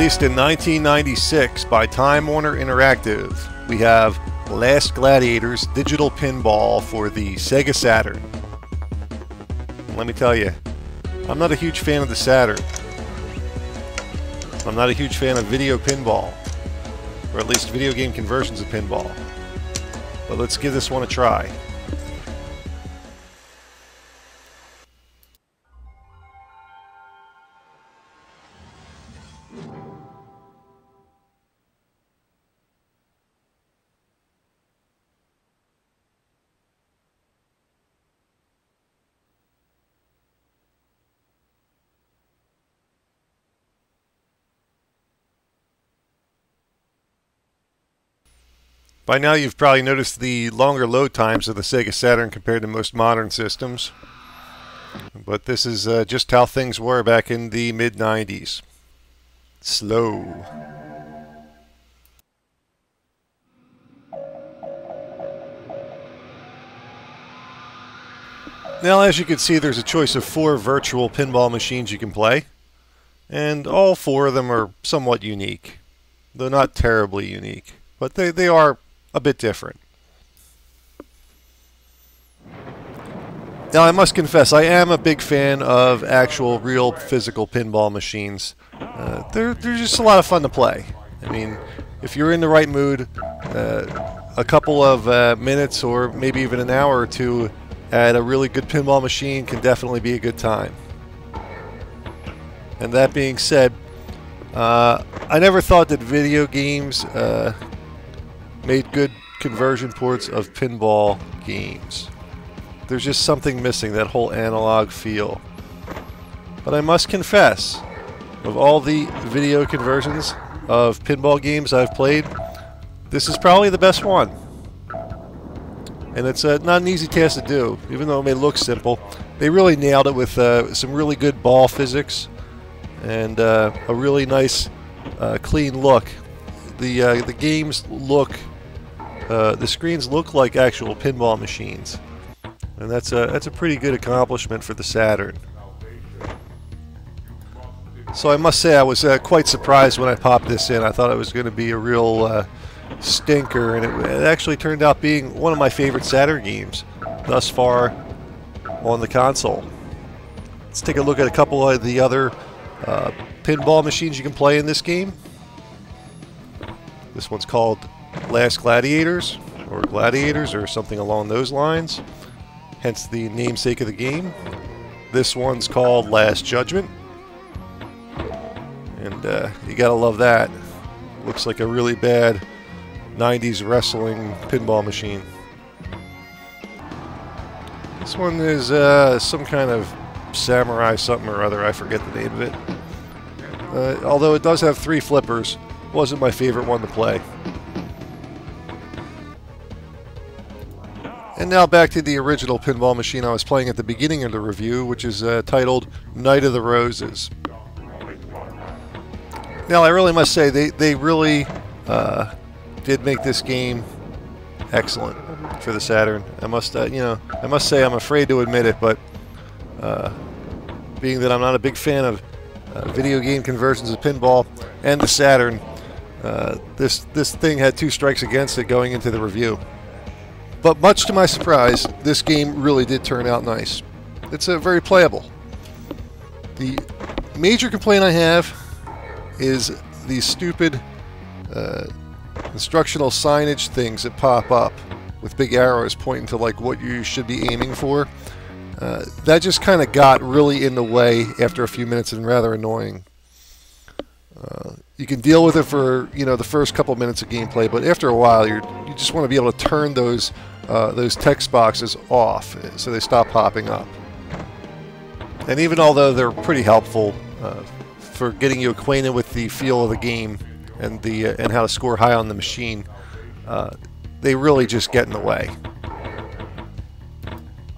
Released in 1996 by Time Warner Interactive, we have Last Gladiators Digital Pinball for the Sega Saturn. Let me tell you, I'm not a huge fan of the Saturn. I'm not a huge fan of video pinball, or at least video game conversions of pinball. But let's give this one a try. By now you've probably noticed the longer load times of the Sega Saturn compared to most modern systems. But this is just how things were back in the mid-90s. Slow. Now, as you can see, there's a choice of 4 virtual pinball machines you can play. And all 4 of them are somewhat unique. Though not terribly unique. But they are a bit different. Now, I must confess, I am a big fan of actual, real, physical pinball machines. They're just a lot of fun to play. I mean, if you're in the right mood, a couple of minutes or maybe even an hour or two at a really good pinball machine can definitely be a good time. And that being said, I never thought that video games made good conversion ports of pinball games. There's just something missing, that whole analog feel. But I must confess, of all the video conversions of pinball games I've played, this is probably the best one. And it's not an easy task to do, even though it may look simple. They really nailed it with some really good ball physics and a really nice, clean look. The games look, the screens look like actual pinball machines, and that's a pretty good accomplishment for the Saturn. So I must say I was quite surprised when I popped this in. I thought it was going to be a real stinker, and it actually turned out being one of my favorite Saturn games thus far on the console. Let's take a look at a couple of the other pinball machines you can play in this game. This one's called Last Gladiators, or something along those lines, hence the namesake of the game. This one's called Last Judgment, and you gotta love that. Looks like a really bad 90s wrestling pinball machine. This one is some kind of samurai something or other, I forget the name of it. Although it does have 3 flippers, wasn't my favorite one to play. And now back to the original pinball machine I was playing at the beginning of the review, which is titled Night of the Roses. Now, I really must say, they really did make this game excellent for the Saturn. I must say, I'm afraid to admit it, but being that I'm not a big fan of video game conversions of pinball and the Saturn, this thing had 2 strikes against it going into the review. But much to my surprise, this game really did turn out nice. It's very playable. The major complaint I have is these stupid instructional signage things that pop up with big arrows pointing to like what you should be aiming for. That just kind of got really in the way after a few minutes and rather annoying. You can deal with it for the first couple minutes of gameplay, but after a while you just want to be able to turn those text boxes off so they stop popping up. And even although they're pretty helpful for getting you acquainted with the feel of the game and how to score high on the machine, they really just get in the way.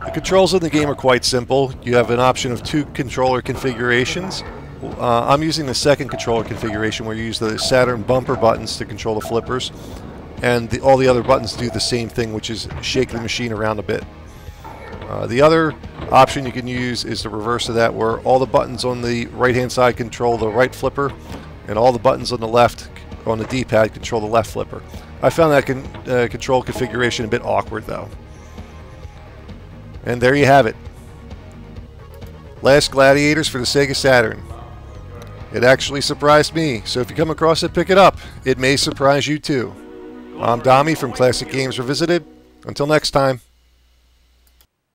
The controls in the game are quite simple. You have an option of 2 controller configurations. I'm using the second controller configuration where you use the Saturn bumper buttons to control the flippers, and all the other buttons do the same thing, which is shake the machine around a bit. The other option you can use is the reverse of that, where all the buttons on the right hand side control the right flipper, and all the buttons on the left on the D-pad control the left flipper. I found that control configuration a bit awkward though. And there you have it. Last Gladiators for the Sega Saturn. It actually surprised me, so if you come across it, pick it up. It may surprise you too. I'm Dommy from Classic Games Revisited. Until next time.